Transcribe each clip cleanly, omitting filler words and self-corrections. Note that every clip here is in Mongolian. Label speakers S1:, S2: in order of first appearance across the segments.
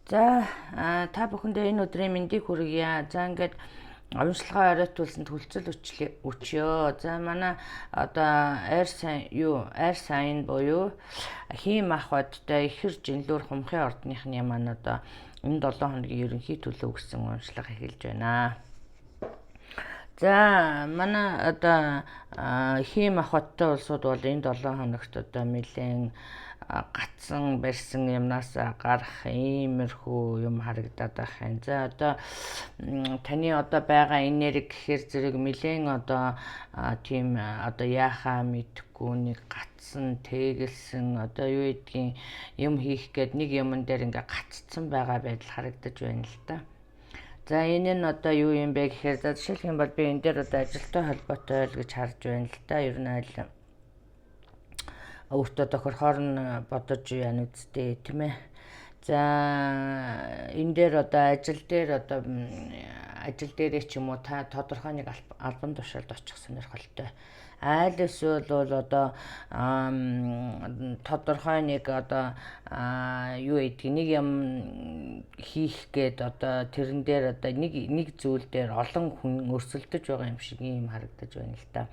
S1: За та бүхэндээ энэ өдрийн мэндийг хүргье. За ингээд онцлогоо оройтуулсан төлцөл өчьё. За манай одоо айр сайн буюу хийм ах бодтой ихэр жинлүүр хумхын ордныхны маань одоо энэ 7 хоногийн ерөнхий төлөв гэсэн онцлого эхэлж байна. За манай одоо хийм ах бодтой улсууд бол энэ 7 хоногт одоо нэлээд гацсан барьсан юмнаас гарах иймэрхүү юм харагдаад байх юм. За одоо таны одоо байгаа энерги гэхээр зэрэг нэлээд одоо тийм одоо яахаа мэдхгүй нэг гацсан тэгэлсэн одоо юу гэдгийг юм хийх гээд нэг юмн дээр ингээ гаццсан байгаа байдал харагдаж байна л да. За энэ нь одоо юу юм бэ гэхээр за жишээлх юм бол би энэ дээр одоо ажилтай холбоотой л гэж харж байна л да. Ер нь аль өөртөө тохирохоор нь бодож яана үсттэй тийм ээ. За энэ дээр одоо ажил дээрээ ч юм уу та тодорхой нэг албан тушаалд очих сонирхолтой. Айл эсвэл бол одоо тодорхой нэг одоо юу гэдгийг нэг юм хийх гээд одоо тэрэн дээр одоо нэг зүйл дээр олон хүн өрсөлдөж байгаа юм шиг юм харагдаж байна л да.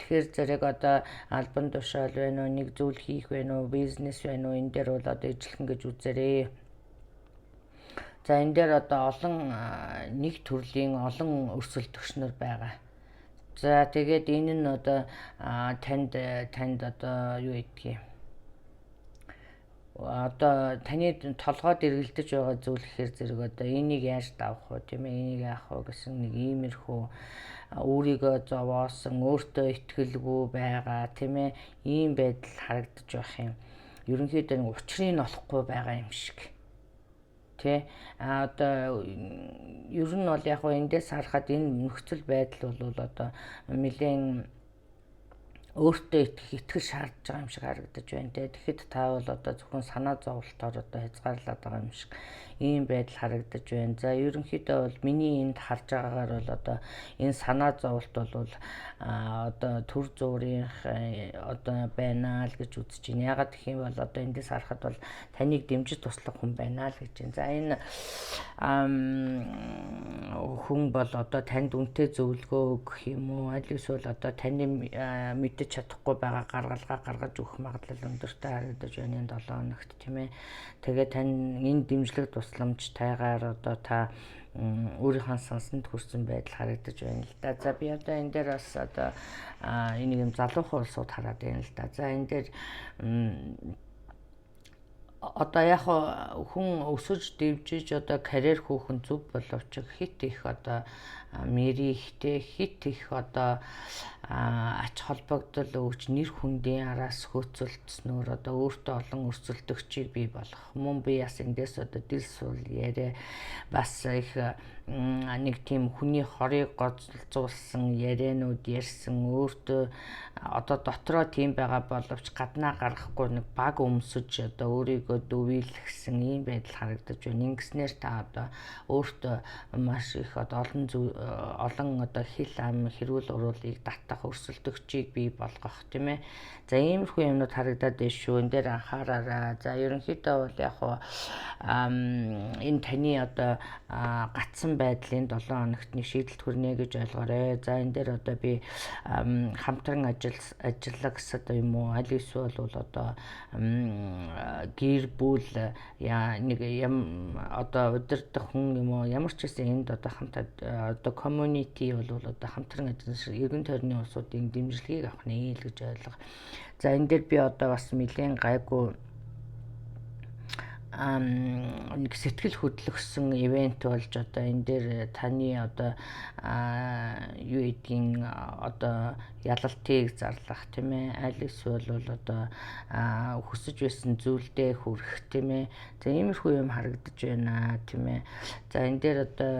S1: Тэгэхээр зэрэг одоо албан тушаал байна уу, нэг зүйл хийх байна уу, бизнес байна уу, энэ дээр бол одоо ижилхэн гэж үзээрэй. За энэ дээр одоо олон нэг төрлийн олон өрсөлдөгч нар байгаа. За тэгээд энэ нь одоо танд одоо юу гэдгийг одоо таны толгойд эргэлдэж байгаа зүйл гэхээр зэрэг одоо энийг яаж давах вэ тийм ээ, энийг яах вэ гэсэн нэг иймэрхүү өөрийгөө зовоосон, өөртөө итгэлгүй байгаа тийм ээ, ийм байдал харагдаж байх юм. Ерөнхийдөө нэг учрыг нь олохгүй байгаа юм шиг. Тэ одоо ер нь бол яг хөө эндээс харахад энэ нөхцөл байдал бол одоо нэлээд өөртөө итгэл шаардж байгаа юм шиг харагдаж байна те. Тэгэхэд та бол одоо зөвхөн санаа зовлтоор одоо хязгаарлаад байгаа юм шиг ийм байдал харагдаж байна. За ерөнхийдөө бол миний энд харж байгаагаар бол одоо энэ санаа зовлт бол одоо төр зүрийнх одоо байна л гэж үзэж байна. Ягаад гэх юм бол одоо эндээс харахад бол таныг дэмжиж туслах хүн байна л гэж байна. За энэ хүн бол одоо танд үнэтэй зөвлөгөө өгөх юм уу? Аль эсвэл одоо таны мэдэж чадахгүй байгаа гаргалгаа гаргаж өгөх магадлал өндөртэй харагдаж байна энэ 7 хоногт тийм ээ. Тэгээд тань энэ дэмжлэг тусламж тайгаар одоо та өөрийнхөө сонсонд хүрсэн байдал харагдаж байна л да. За би одоо энэ дээр бас одоо энийг юм залуухан улсууд хараад байна л да. За энэ дээр одоо яг хүн өсөж дэвжиж одоо карьер хөөхөн зүг боловч хит их одоо мэрийхтэй хит их одоо ач холбогдол өгч нэр хүндийн араас хөөцөлдснөөр одоо өөртөө олон өрсөлдөгчийг бий болгох. Мөн би бас эндээс одоо дил сул яриа бас их нэг тийм хүний хорыг гоцолзуулсан ярианууд ярьсан өөртөө одоо дотроо тийм байгаа боловч гаднаа гаргахгүй нэг баг өмсөж одоо өөрийгөө дөвийлгсэн ийм байдал харагдаж байна. Ингэснээр та одоо өөртөө маш их одоо олон одоо хил ам хэрүүл уруулыг татах өрсөлдөгчийг бий болгох тийм ээ. За иймэрхүү юмнууд харагдаад байна шүү. Энэ дээр анхаараарай. За ерөнхийдөө бол яг энэ таны одоо гацсан байдлын 7 хоногт нэг шийдэлт хүрнэ гэж ойлгоорой. За энэ дээр одоо би хамтран ажиллагс одоо юм уу аль эсвэл бол одоо гэр бүл нэг юм одоо удирдах хүн юм уу ямар ч гэсэн энд одоо хамт одоо community бол одоо хамтран ажиллаж эргэн тойрны улсуудын дэмжлэгийг авах нэ л гэж ойлго. За энэ дээр би одоо бас нэлээд гайгүй нэг сэтгэл хөдлөсөн ивент болж одоо энэ дээр таны одоо юу гэдгийг одоо ялалтыг зарлах тийм ээ, аль эсвэл бол одоо хүсэж байсан зүйлдээ хүрэх тийм ээ. За иймэрхүү юм харагдаж байна тийм ээ. За энэ дээр одоо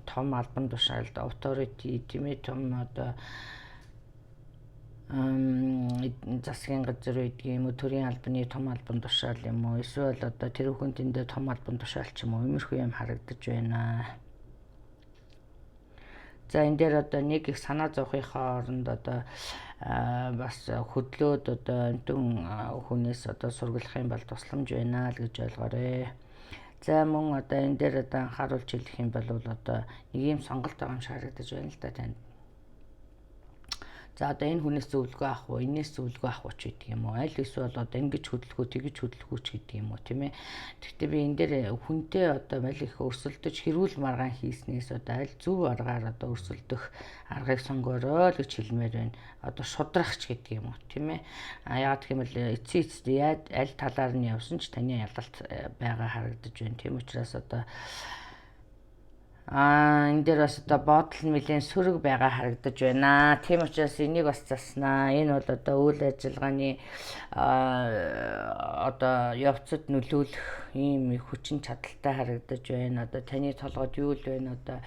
S1: том албан тушаалд authority тийм ээ, том одоо засгийн газар байдаг юм уу, төрийн албаны том албан тушаал юм уу, эсвэл одоо тэр хүндэндээ том албан тушаал ч юм уу, иймэрхүү юм харагдаж байна. За энэ дээр одоо нэг их санаа зовхынхаа оронд одоо бас хөдлөөд одоо энтэн хүнээс одоо сургалах юм бол тусламж байна л гэж ойлгоорой. За мөн одоо энэ дээр одоо анхааруулж хэлэх юм бол одоо нэг юм сонголт байгаа юм шиг харагдаж байна л да танд. За одоо энэ хүнээс зөвлөгөө авах уу, энээс зөвлөгөө авах уу ч гэдэг юм уу. Аль эсвэл одоо ингэж хөдөлгөө, тэгэж хөдөлгөө ч гэдэг юм уу, тийм ээ. Гэхдээ би энэ дээр хүнтэй одоо мал их өрсөлдөж хэрүүл маргаан хийснээс одоо аль зөв аргаар одоо өрсөлдөх аргыг сонгоорой л гэж хэлмээр байна. Одоо шудрахч гэдэг юм уу, тийм ээ. Яагаад гэх юм бол эцсийн аль талаар нь явсан ч таны ялалт байгаа харагдаж байна. Тийм учраас одоо энэ дээр бас одоо бодол нь нэлээд сөрөг байгаа харагдаж байна. Тийм учраас энийг бас заснаа. Энэ бол одоо үйл ажиллагааны одоо явцад нөлөөлөх ийм хүчин чадалтай харагдаж байна. Одоо таны толгойд юу л байна? Одоо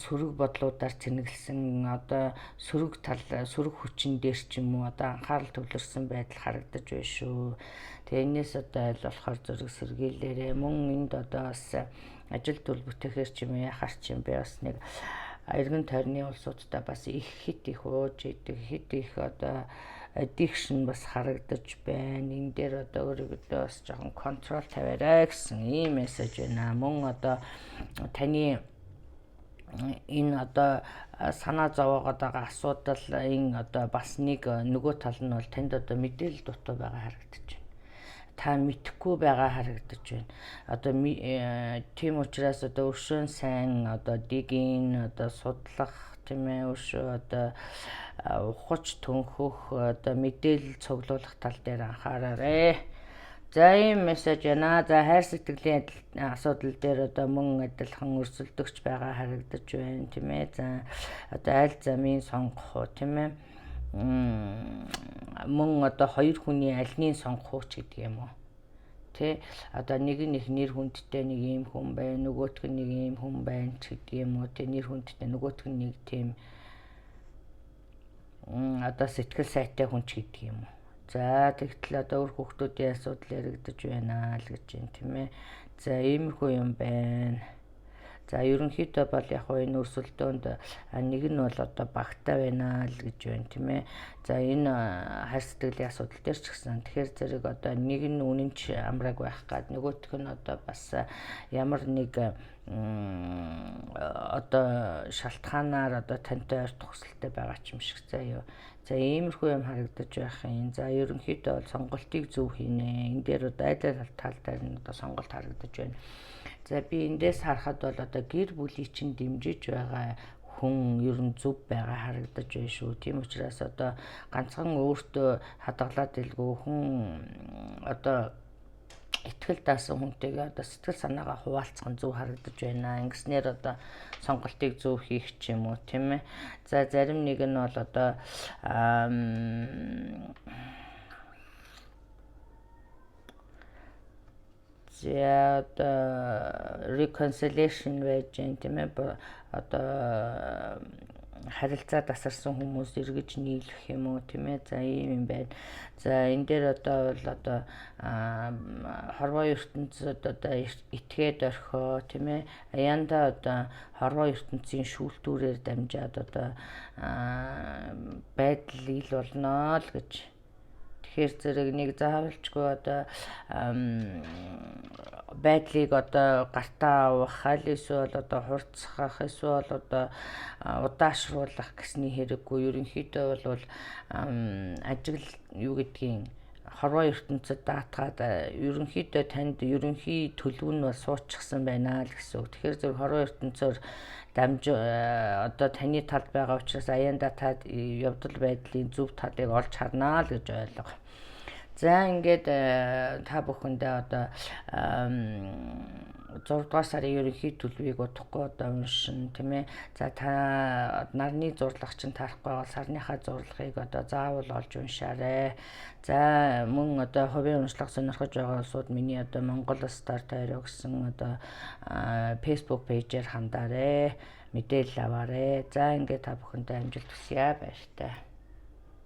S1: сөрөг бодлуудаар цэнэглэсэн одоо сөрөг хүчин дээр ч юм уу одоо анхаарал төвлөрсөн байдал харагдаж байна шүү. Тэгээ энэс одоо аль болохоор зөрөг сэргийлээрээ мөн энд одоо бас ажил төл бүтээхэр ч юм яхаар ч юм би бас нэг эргэн тойрны улсуудтай бас их хит их ууж идэг хит их одоо addiction бас харагдаж байна. Энэ дээр одоо өөригдөө бас жоохон контрол тавиарай гэсэн ийм мессеж байна. Мөн одоо таны энэ одоо санаа зовоогоод байгаа асуудал энэ одоо бас нэг нөгөө тал нь бол танд одоо мэдээлэл дутуу байгаа харагдаж байна. Та мэдхгүй байгаа харагдаж байна. Одоо тийм учраас одоо өршөөн сайн одоо дигийн одоо судлах тийм ээ өршөө одоо ухаж төнхөх одоо мэдээлэл цуглуулах тал дээр анхаараарай. За ийм мессеж байна. За хайр сэтгэлийн асуудал дээр одоо мөн адилхан өрсөлдөгч байгаа харагдаж байна тийм ээ. За одоо аль замын сонгох уу тийм ээ. Мөн одоо хоёр хүний альнийг сонгох уу ч гэдэг юм уу. Тэ одоо нэг нь их нэр хүндтэй нэг ийм хүн байна, нөгөөх нь нэг ийм хүн байна ч гэдэг юм уу. Тэ нэр хүндтэй нөгөөх нь нэг тийм одоо сэтгэл сайтай хүн ч гэдэг юм уу. За тэгтэл одоо өөр хүүхдүүдийн асуудал яригдаж байна л гэж юм тийм ээ. За иймэрхүү юм байна. За ерөнхийдөө бол яг энэ өрсөлдөөнд нэг нь бол одоо багтаа байна л гэж байна тийм ээ. За энэ хайр сэтгэлийн асуудал дээр ч гэсэн тэгэхээр зэрэг одоо нэг нь үнэнч амраг байх гад нөгөөх нь одоо бас ямар нэг одоо шалтгаанаар одоо тантай ойр төгсөлтэй байгаа ч юм шиг заяа. За иймэрхүү юм харагдаж байх юм. За ерөнхийдөө бол сонголтыг зөв хийнэ. Энэ дээр одоо айл тал дээр нь одоо сонголт харагдаж байна. За би эндээс харахад бол одоо гэр бүлийг чинь дэмжиж байгаа хүн ер нь зөв байгаа харагдаж байна шүү. Тийм учраас одоо ганцхан өөртөө хадгалаад илгүй хүн одоо итгэл даасан хүнтэйгээ одоо сэтгэл санаагаа хуваалцах нь зөв харагдаж байна. Ингэснээр одоо сонголтыг зөв хийх ч юм уу тийм ээ. За зарим нэг нь бол одоо за одоо reconciliation байж гэн тийм ээ. Одоо харилцаа тасарсан хүмүүс эргэж нийлэх юм уу тийм ээ. За ийм юм байна. За энэ дээр одоо бол одоо хорвоо ертөнцид одоо итгээд орхио тийм ээ. Аяндаа одоо хорвоо ертөнцийн шүүлтүүрээр дамжаад одоо байдал ил болно л гэж. Тэгэхээр зэрэг нэг заавалчгүй одоо байдлыг одоо гартаа авах аль эсвэл одоо хурцсах эсвэл одоо удаашруулах гэсний хэрэггүй. Ерөнхийдөө бол ажил юу гэдгийг хорвоо ертөнцид даатгаад ерөнхийдөө танд ерөнхий төлөв нь бол суучихсан байна л гэсэн үг. Тэгэхээр зөв хорвоо ертөнцөөр одоо таны талд байгаа учраас аяанда та явдал байдлын зөв талыг олж харнаа л гэж ойлго. За ингээд та бүхэндээ одоо 6 дугаар сарын ерөнхий төлөвийг удахгүй одоо уншин тийм ээ. За та нарны зурлагч нь тарахгүй бол сарныхаа зурлагыг одоо заавал олж уншаарай. За мөн одоо хувийн уншлага сонирхож байгаа улсууд миний одоо Монгол Старт Арио гэсэн одоо Facebook пэйжээр хандаарай. Мэдээлэл аваарай. За ингээд та бүхэндээ амжилт хүсье. Баяртай.